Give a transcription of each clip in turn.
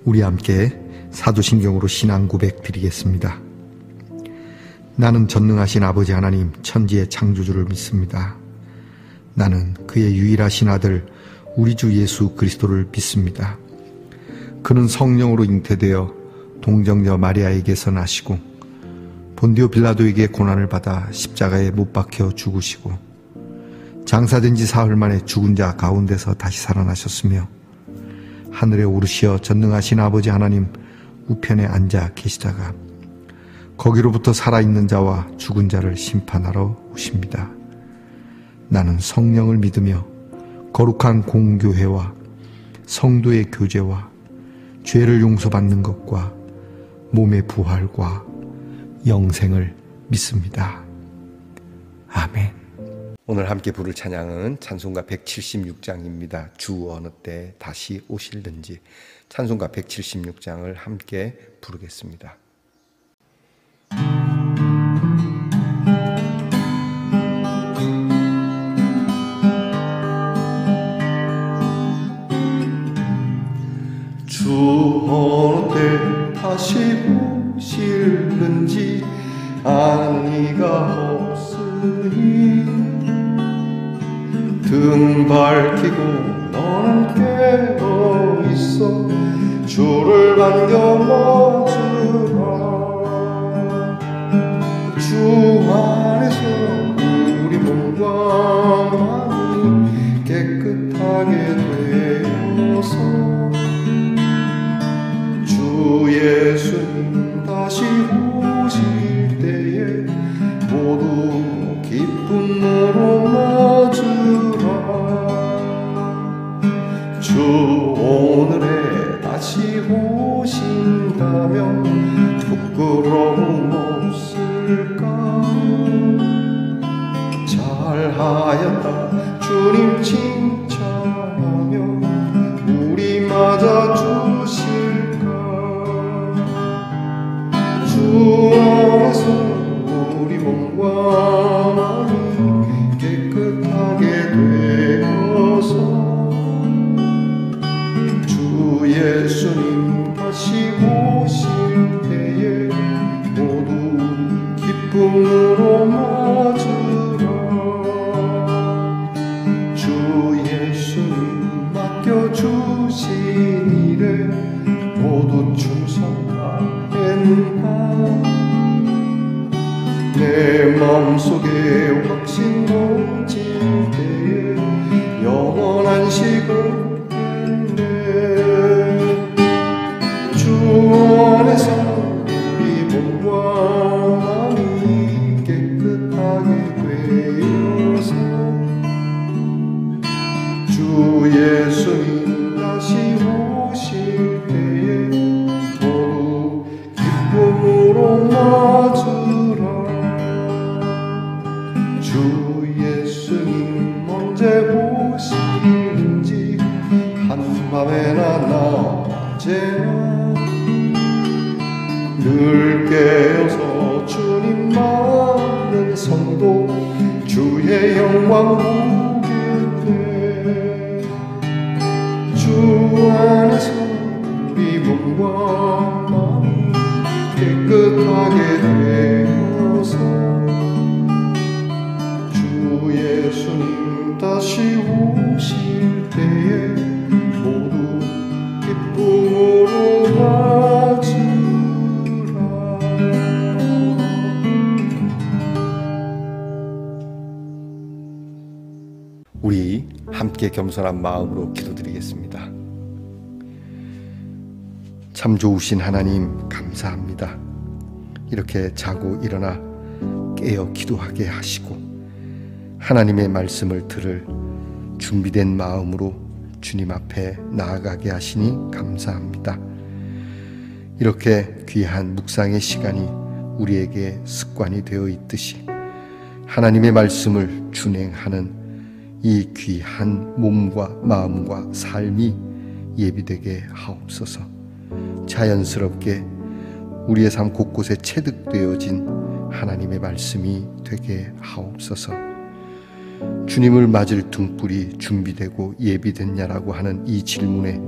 우리 함께 사도신경으로 신앙 고백 드리겠습니다. 나는 전능하신 아버지 하나님 천지의 창조주를 믿습니다. 나는 그의 유일하신 아들 우리 주 예수 그리스도를 믿습니다. 그는 성령으로 잉태되어 동정녀 마리아에게서 나시고 본디오 빌라도에게 고난을 받아 십자가에 못 박혀 죽으시고 장사된 지 사흘 만에 죽은 자 가운데서 다시 살아나셨으며 하늘에 오르시어 전능하신 아버지 하나님 우편에 앉아 계시다가 거기로부터 살아있는 자와 죽은 자를 심판하러 오십니다. 나는 성령을 믿으며 거룩한 공교회와 성도의 교제와 죄를 용서받는 것과 몸의 부활과 영생을 믿습니다. 아멘. 오늘 함께 부를 찬양은 찬송가 176장입니다. 주 어느 때 다시 오실는지. 찬송가 176장을 함께 부르겠습니다. 주 어느 때 다시 오실는지 아는 이가 없으니 등 밝히고 너는 깨어있어 주를 반겨주라. 주 안에서 우리 몸과 마음이 깨끗하게 되어서 주 예수님 다시 오실 때에 모두 기쁨으로 맞으라. 주 오늘에 다시 오신다면 부끄러움 없을까. 잘하였다 주님 칭찬하며 우리 맞아주실까. 주 안에서 우리 몸과 마음이 깨끗하게 되어서 주 예수님 다시 오실 때에 모두 기쁨으로 맞으라. 주 예수님 맡겨주신 일에 모두 충성하겠나. 내 마음속에 확신 넘칠 때에 영원한 시간인데 주 안에서 우리 몸과 마음이 깨끗하게 되어서 주 예수님 다시 오실 때에 모두 기쁨으로 맞으라. 주 예수님 언제 오시는지 한밤에나 낮에나 늘 깨어서 주님 맞는 성도 주의 영광 보겠네. 주 안에서 우리 몸과 마음 깨끗하게 되어서 예수님 다시 오실 때에 모두 기쁨으로 맞으라. 우리 함께 겸손한 마음으로 기도드리겠습니다. 참 좋으신 하나님 감사합니다. 이렇게 자고 일어나 깨어 기도하게 하시고 하나님의 말씀을 들을 준비된 마음으로 주님 앞에 나아가게 하시니 감사합니다. 이렇게 귀한 묵상의 시간이 우리에게 습관이 되어 있듯이 하나님의 말씀을 준행하는 이 귀한 몸과 마음과 삶이 예비되게 하옵소서. 자연스럽게 우리의 삶 곳곳에 체득되어진 하나님의 말씀이 되게 하옵소서. 주님을 맞을 등불이 준비되고 예비됐냐라고 하는 이 질문에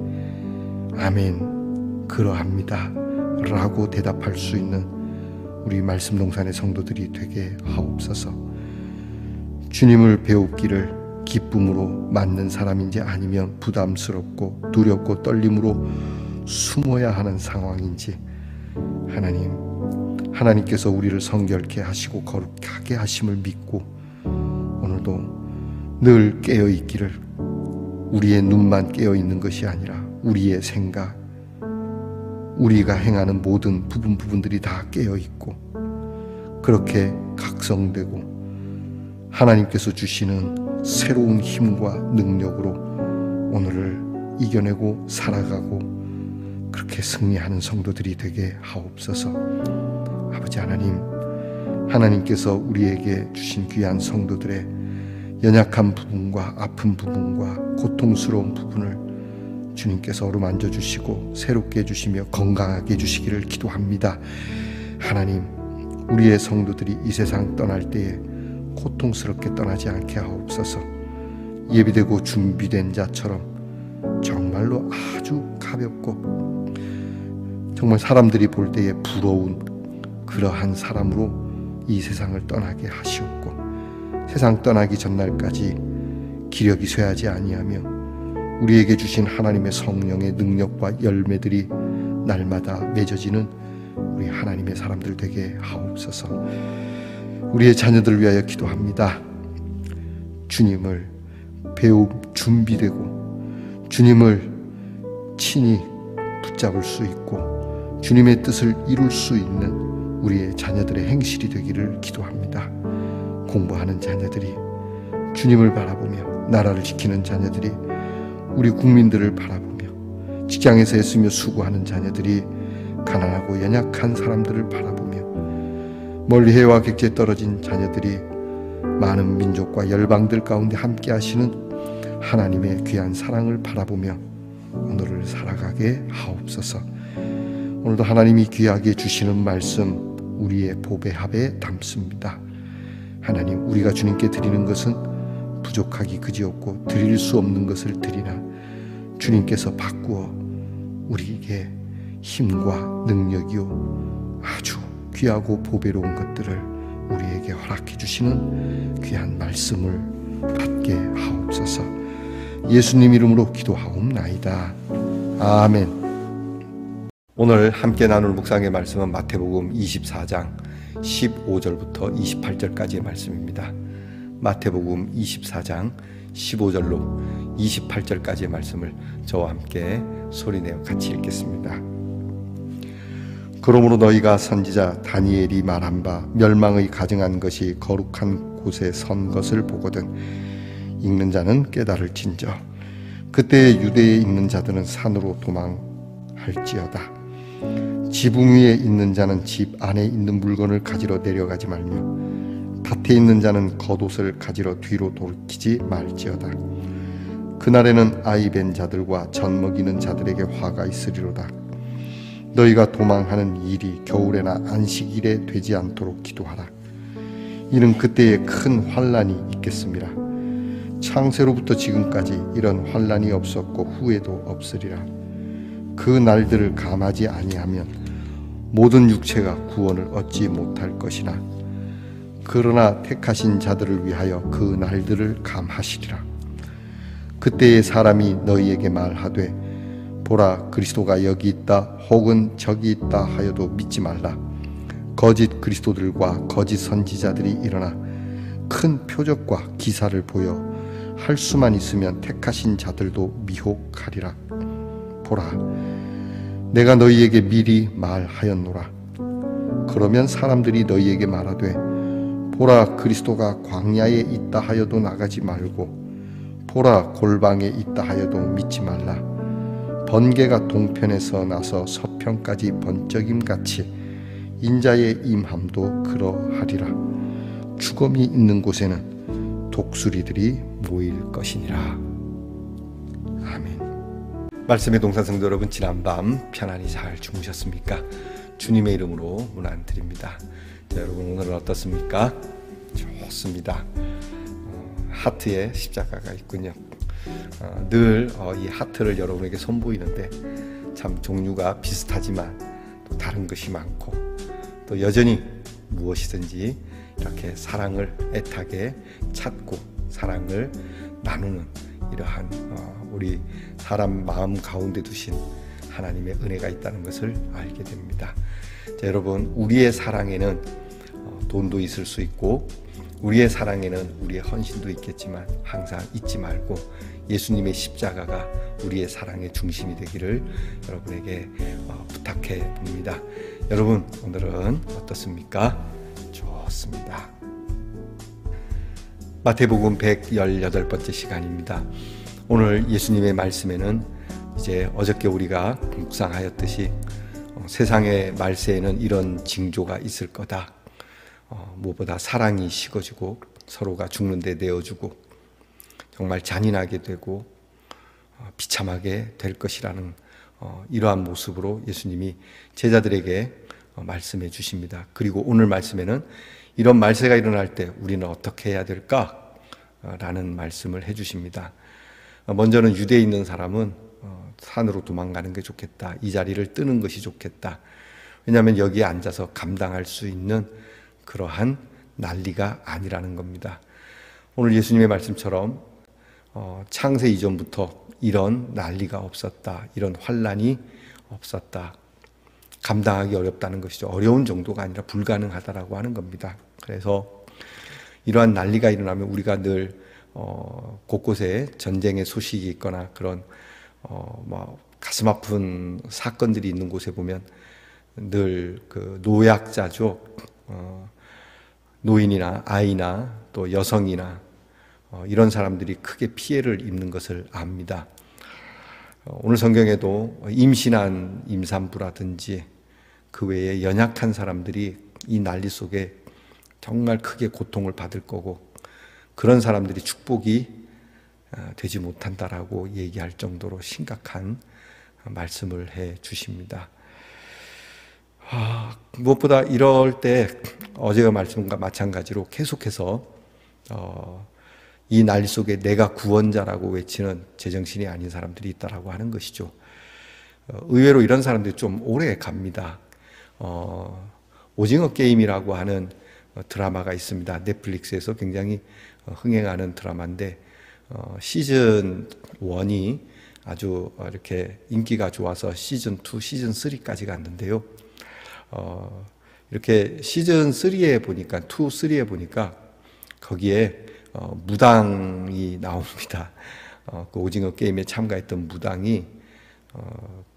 아멘, 그러합니다 라고 대답할 수 있는 우리 말씀 동산의 성도들이 되게 하옵소서. 주님을 배우기를 기쁨으로 맞는 사람인지 아니면 부담스럽고 두렵고 떨림으로 숨어야 하는 상황인지 하나님께서 우리를 성결케 하시고 거룩하게 하심을 믿고 오늘도 늘 깨어있기를, 우리의 눈만 깨어있는 것이 아니라 우리의 생각, 우리가 행하는 모든 부분들이 다 깨어있고 그렇게 각성되고 하나님께서 주시는 새로운 힘과 능력으로 오늘을 이겨내고 살아가고 그렇게 승리하는 성도들이 되게 하옵소서. 아버지 하나님께서 우리에게 주신 귀한 성도들의 연약한 부분과 아픈 부분과 고통스러운 부분을 주님께서 어루만져 주시고 새롭게 해주시며 건강하게 해주시기를 기도합니다. 하나님, 우리의 성도들이 이 세상 떠날 때에 고통스럽게 떠나지 않게 하옵소서. 예비되고 준비된 자처럼 정말로 아주 가볍고 정말 사람들이 볼 때에 부러운 그러한 사람으로 이 세상을 떠나게 하시옵고 세상 떠나기 전날까지 기력이 쇠하지 아니하며 우리에게 주신 하나님의 성령의 능력과 열매들이 날마다 맺어지는 우리 하나님의 사람들 되게 하옵소서. 우리의 자녀들을 위하여 기도합니다. 주님을 배울 준비되고 주님을 친히 붙잡을 수 있고 주님의 뜻을 이룰 수 있는 우리의 자녀들의 행실이 되기를 기도합니다. 공부하는 자녀들이 주님을 바라보며 나라를 지키는 자녀들이 우리 국민들을 바라보며 직장에서 애쓰며 수고하는 자녀들이 가난하고 연약한 사람들을 바라보며 멀리 해와 객지에 떨어진 자녀들이 많은 민족과 열방들 가운데 함께 하시는 하나님의 귀한 사랑을 바라보며 오늘을 살아가게 하옵소서. 오늘도 하나님이 귀하게 주시는 말씀 우리의 보배 합에 담습니다. 하나님, 우리가 주님께 드리는 것은 부족하기 그지없고 드릴 수 없는 것을 드리나 주님께서 바꾸어 우리에게 힘과 능력이요 아주 귀하고 보배로운 것들을 우리에게 허락해 주시는 귀한 말씀을 받게 하옵소서. 예수님 이름으로 기도하옵나이다. 아멘. 오늘 함께 나눌 묵상의 말씀은 마태복음 24장 15절부터 28절까지의 말씀입니다. 마태복음 24장 15절로 28절까지의 말씀을 저와 함께 소리내어 같이 읽겠습니다. 그러므로 너희가 선지자 다니엘이 말한 바 멸망의 가증한 것이 거룩한 곳에 선 것을 보거든 읽는 자는 깨달을진저. 그때 유대에 있는 자들은 산으로 도망할지어다. 지붕 위에 있는 자는 집 안에 있는 물건을 가지러 내려가지 말며 밭에 있는 자는 겉옷을 가지러 뒤로 돌이키지 말지어다. 그날에는 아이 벤 자들과 젖 먹이는 자들에게 화가 있으리로다. 너희가 도망하는 일이 겨울에나 안식일에 되지 않도록 기도하라. 이는 그때에 큰 환난이 있겠습니다. 창세로부터 지금까지 이런 환난이 없었고 후에도 없으리라. 그 날들을 감하지 아니하면 모든 육체가 구원을 얻지 못할 것이나 그러나 택하신 자들을 위하여 그 날들을 감하시리라. 그때에 사람이 너희에게 말하되 보라 그리스도가 여기 있다 혹은 저기 있다 하여도 믿지 말라. 거짓 그리스도들과 거짓 선지자들이 일어나 큰 표적과 기사를 보여 할 수만 있으면 택하신 자들도 미혹하리라. 보라 내가 너희에게 미리 말하였노라. 그러면 사람들이 너희에게 말하되 보라 그리스도가 광야에 있다 하여도 나가지 말고 보라 골방에 있다 하여도 믿지 말라. 번개가 동편에서 나서 서편까지 번쩍임같이 인자의 임함도 그러하리라. 죽음이 있는 곳에는 독수리들이 모일 것이니라. 아멘. 말씀의 동산 성도 여러분, 지난밤 편안히 잘 주무셨습니까? 주님의 이름으로 문안드립니다. 자, 여러분 오늘은 어떻습니까? 좋습니다. 하트에 십자가가 있군요. 늘 이 하트를 여러분에게 선보이는데 참 종류가 비슷하지만 또 다른 것이 많고, 또 여전히 무엇이든지 이렇게 사랑을 애타게 찾고 사랑을 나누는 이러한 우리 사람 마음 가운데 두신 하나님의 은혜가 있다는 것을 알게 됩니다. 자, 여러분, 우리의 사랑에는 돈도 있을 수 있고 우리의 사랑에는 우리의 헌신도 있겠지만 항상 잊지 말고 예수님의 십자가가 우리의 사랑의 중심이 되기를 여러분에게 부탁해 봅니다. 여러분, 오늘은 어떻습니까? 좋습니다. 마태복음 118번째 시간입니다. 오늘 예수님의 말씀에는 이제 어저께 우리가 묵상하였듯이 세상의 말세에는 이런 징조가 있을 거다. 무엇보다 사랑이 식어지고 서로가 죽는 데 내어주고 정말 잔인하게 되고 비참하게 될 것이라는 이러한 모습으로 예수님이 제자들에게 말씀해 주십니다. 그리고 오늘 말씀에는 이런 말세가 일어날 때 우리는 어떻게 해야 될까? 라는 말씀을 해 주십니다. 먼저는 유대에 있는 사람은 산으로 도망가는 게 좋겠다. 이 자리를 뜨는 것이 좋겠다. 왜냐하면 여기에 앉아서 감당할 수 있는 그러한 난리가 아니라는 겁니다. 오늘 예수님의 말씀처럼 창세 이전부터 이런 난리가 없었다. 이런 환난이 없었다. 감당하기 어렵다는 것이죠. 어려운 정도가 아니라 불가능하다라고 하는 겁니다. 그래서 이러한 난리가 일어나면 우리가 늘 곳곳에 전쟁의 소식이 있거나 그런 가슴 아픈 사건들이 있는 곳에 보면 늘 그 노약자족, 노인이나 아이나 또 여성이나 이런 사람들이 크게 피해를 입는 것을 압니다. 오늘 성경에도 임신한 임산부라든지 그 외에 연약한 사람들이 이 난리 속에 정말 크게 고통을 받을 거고 그런 사람들이 축복이 되지 못한다라고 얘기할 정도로 심각한 말씀을 해 주십니다. 무엇보다 이럴 때 어제의 말씀과 마찬가지로 계속해서 이 난리 속에 내가 구원자라고 외치는 제정신이 아닌 사람들이 있다라고 하는 것이죠. 의외로 이런 사람들이 좀 오래 갑니다. 오징어 게임이라고 하는 드라마가 있습니다. 넷플릭스에서 굉장히 흥행하는 드라마인데 시즌 1이 아주 이렇게 인기가 좋아서 시즌 2, 시즌 3까지 갔는데요. 이렇게 시즌 3에 보니까 2, 3에 보니까 거기에 무당이 나옵니다. 그 오징어 게임에 참가했던 무당이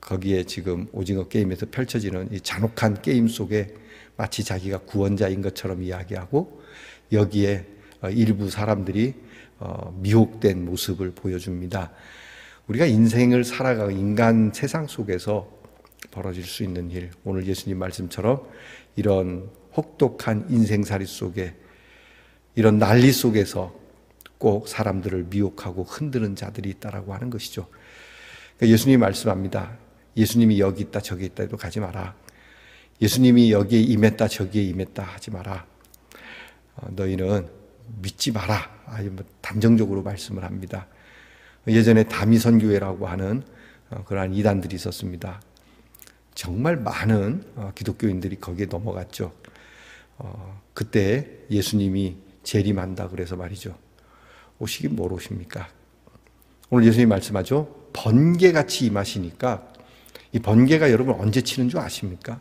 거기에 지금 오징어 게임에서 펼쳐지는 이 잔혹한 게임 속에 마치 자기가 구원자인 것처럼 이야기하고 여기에 일부 사람들이 미혹된 모습을 보여줍니다. 우리가 인생을 살아가고 인간 세상 속에서 벌어질 수 있는 일, 오늘 예수님 말씀처럼 이런 혹독한 인생살이 속에 이런 난리 속에서 꼭 사람들을 미혹하고 흔드는 자들이 있다라고 하는 것이죠. 그러니까 예수님이 말씀합니다. 예수님이 여기 있다 저기 있다 해도 가지 마라. 예수님이 여기에 임했다 저기에 임했다 하지 마라. 너희는 믿지 마라. 단정적으로 말씀을 합니다. 예전에 다미선교회라고 하는 그러한 이단들이 있었습니다. 정말 많은 기독교인들이 거기에 넘어갔죠. 그때 예수님이 재림한다 그래서 말이죠. 오시긴 뭘 오십니까? 오늘 예수님이 말씀하죠. 번개같이 임하시니까 이 번개가 여러분 언제 치는 줄 아십니까?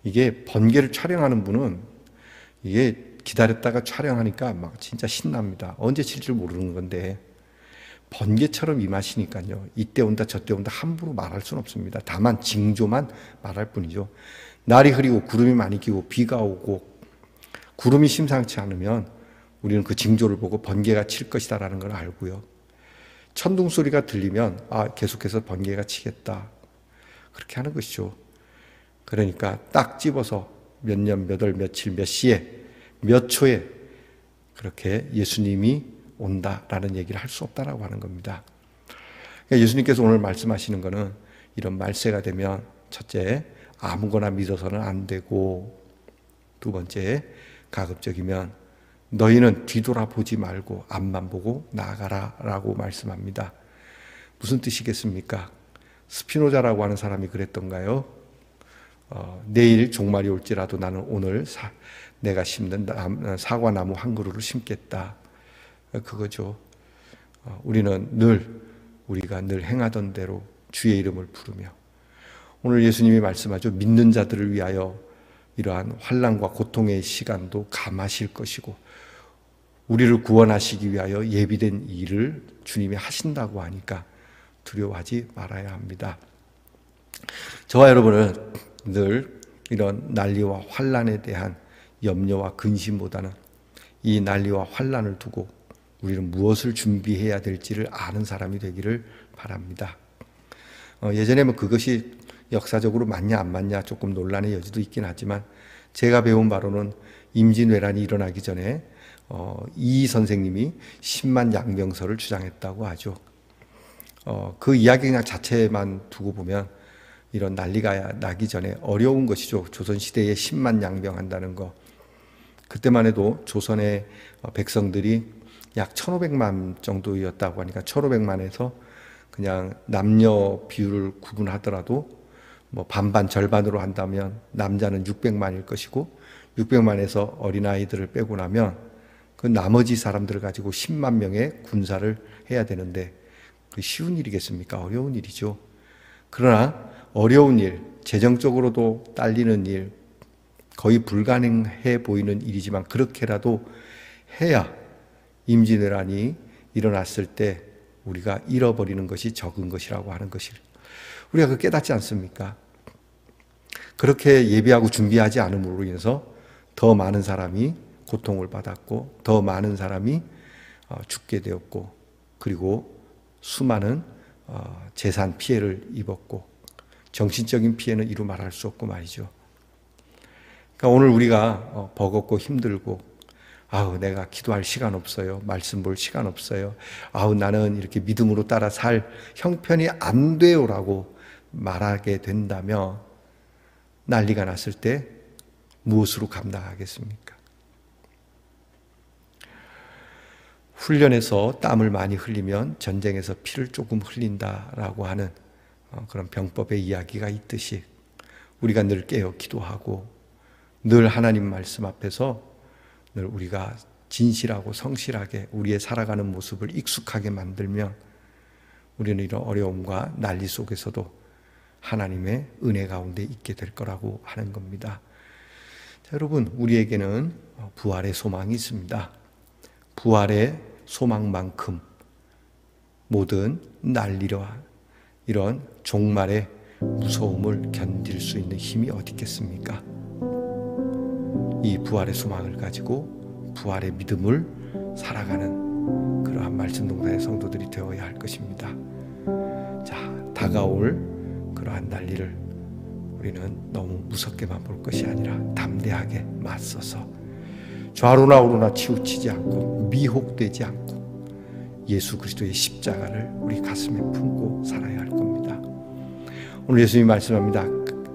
이게 번개를 촬영하는 분은 이게 기다렸다가 촬영하니까 막 진짜 신납니다. 언제 칠 줄 모르는 건데 번개처럼 임하시니까요. 이때 온다 저때 온다 함부로 말할 수는 없습니다. 다만 징조만 말할 뿐이죠. 날이 흐리고 구름이 많이 끼고 비가 오고 구름이 심상치 않으면 우리는 그 징조를 보고 번개가 칠 것이다라는 걸 알고요. 천둥 소리가 들리면 계속해서 번개가 치겠다. 그렇게 하는 것이죠. 그러니까 딱 집어서 몇 년, 몇 월, 며칠, 몇 시에, 몇 초에 그렇게 예수님이 온다라는 얘기를 할 수 없다라고 하는 겁니다. 그러니까 예수님께서 오늘 말씀하시는 것은 이런 말세가 되면 첫째, 아무거나 믿어서는 안 되고 두 번째, 가급적이면 너희는 뒤돌아보지 말고 앞만 보고 나아가라 라고 말씀합니다. 무슨 뜻이겠습니까? 스피노자라고 하는 사람이 그랬던가요? 내일 종말이 올지라도 나는 오늘 내가 심는 사과나무 한 그루를 심겠다. 그거죠. 우리가 늘 행하던 대로 주의 이름을 부르며, 오늘 예수님이 말씀하죠. 믿는 자들을 위하여 이러한 환난과 고통의 시간도 감하실 것이고 우리를 구원하시기 위하여 예비된 일을 주님이 하신다고 하니까 두려워하지 말아야 합니다. 저와 여러분은 늘 이런 난리와 환난에 대한 염려와 근심보다는 이 난리와 환난을 두고 우리는 무엇을 준비해야 될지를 아는 사람이 되기를 바랍니다. 예전에 그것이 역사적으로 맞냐 안 맞냐 조금 논란의 여지도 있긴 하지만 제가 배운 바로는 임진왜란이 일어나기 전에 이 선생님이 10만 양병설을 주장했다고 하죠. 그 이야기 그냥 자체만 두고 보면 이런 난리가 나기 전에 어려운 것이죠. 조선시대에 10만 양병한다는 거. 그때만 해도 조선의 백성들이 약 1500만 정도였다고 하니까 1500만에서 그냥 남녀 비율을 구분하더라도 반반 절반으로 한다면 남자는 600만일 것이고 600만에서 어린아이들을 빼고 나면 그 나머지 사람들을 가지고 10만 명의 군사를 해야 되는데 그 쉬운 일이겠습니까? 어려운 일이죠. 그러나 어려운 일, 재정적으로도 딸리는 일, 거의 불가능해 보이는 일이지만 그렇게라도 해야 임진왜란이 일어났을 때 우리가 잃어버리는 것이 적은 것이라고 하는 것을 우리가 그 깨닫지 않습니까? 그렇게 예비하고 준비하지 않음으로 인해서 더 많은 사람이 고통을 받았고 더 많은 사람이 죽게 되었고 그리고 수많은 재산 피해를 입었고 정신적인 피해는 이루 말할 수 없고 말이죠. 그러니까 오늘 우리가 버겁고 힘들고 내가 기도할 시간 없어요. 말씀 볼 시간 없어요. 나는 이렇게 믿음으로 따라 살 형편이 안 돼요라고 말하게 된다면 난리가 났을 때 무엇으로 감당하겠습니까? 훈련에서 땀을 많이 흘리면 전쟁에서 피를 조금 흘린다라고 하는 그런 병법의 이야기가 있듯이 우리가 늘 깨어 기도하고 늘 하나님 말씀 앞에서 늘 우리가 진실하고 성실하게 우리의 살아가는 모습을 익숙하게 만들면 우리는 이런 어려움과 난리 속에서도 하나님의 은혜 가운데 있게 될 거라고 하는 겁니다. 자, 여러분, 우리에게는 부활의 소망이 있습니다. 부활의 소망만큼 모든 난리와 이런 종말의 무서움을 견딜 수 있는 힘이 어디 있겠습니까? 이 부활의 소망을 가지고 부활의 믿음을 살아가는 그러한 말씀 동산의 성도들이 되어야 할 것입니다. 자, 다가올 그러한 난리를 우리는 너무 무섭게만 볼 것이 아니라 담대하게 맞서서 좌로나 우로나 치우치지 않고 미혹되지 않고 예수 그리스도의 십자가를 우리 가슴에 품고 살아야 할 겁니다. 오늘 예수님이 말씀합니다.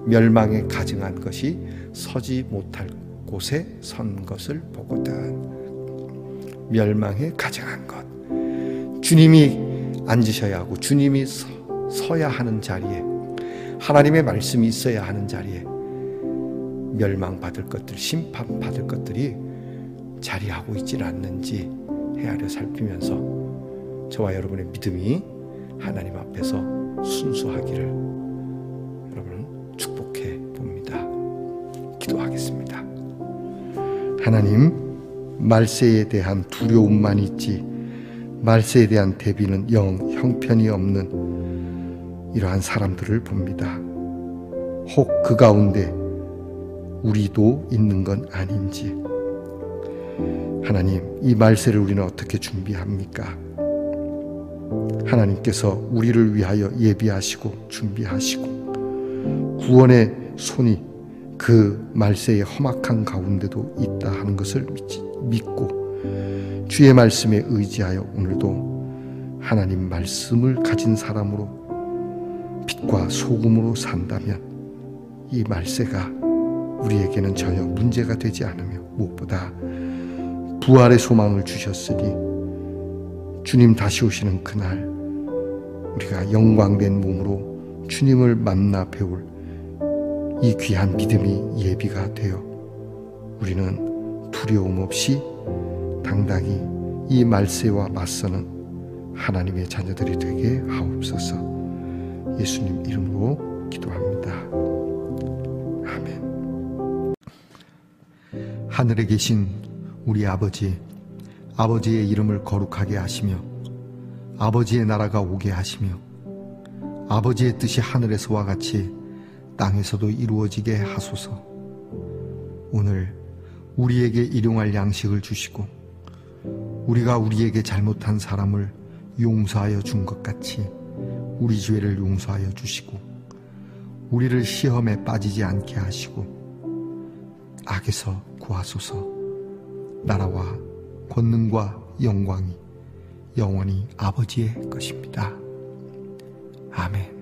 멸망에 가증한 것이 서지 못할 곳에 선 것을 보거든. 멸망에 가증한 것. 주님이 앉으셔야 하고 주님이 서야 하는 자리에 하나님의 말씀이 있어야 하는 자리에 멸망받을 것들, 심판받을 것들이 자리하고 있질 않는지 헤아려 살피면서 저와 여러분의 믿음이 하나님 앞에서 순수하기를 여러분은 축복해 봅니다. 기도하겠습니다. 하나님, 말세에 대한 두려움만 있지 말세에 대한 대비는 영 형편이 없는 이러한 사람들을 봅니다. 혹 그 가운데 우리도 있는 건 아닌지. 하나님, 이 말세를 우리는 어떻게 준비합니까? 하나님께서 우리를 위하여 예비하시고 준비하시고 구원의 손이 그 말세의 험악한 가운데도 있다 하는 것을 믿고 주의 말씀에 의지하여 오늘도 하나님 말씀을 가진 사람으로 빛과 소금으로 산다면 이 말세가 우리에게는 전혀 문제가 되지 않으며 무엇보다 부활의 소망을 주셨으니 주님 다시 오시는 그날 우리가 영광된 몸으로 주님을 만나 배울 이 귀한 믿음이 예비가 되어 우리는 두려움 없이 당당히 이 말세와 맞서는 하나님의 자녀들이 되게 하옵소서. 예수님 이름으로 기도합니다. 아멘. 하늘에 계신 우리 아버지, 아버지의 이름을 거룩하게 하시며 아버지의 나라가 오게 하시며 아버지의 뜻이 하늘에서와 같이 땅에서도 이루어지게 하소서. 오늘 우리에게 일용할 양식을 주시고 우리가 우리에게 잘못한 사람을 용서하여 준 것 같이 우리 죄를 용서하여 주시고 우리를 시험에 빠지지 않게 하시고 악에서 구하소서. 나라와 권능과 영광이 영원히 아버지의 것입니다. 아멘.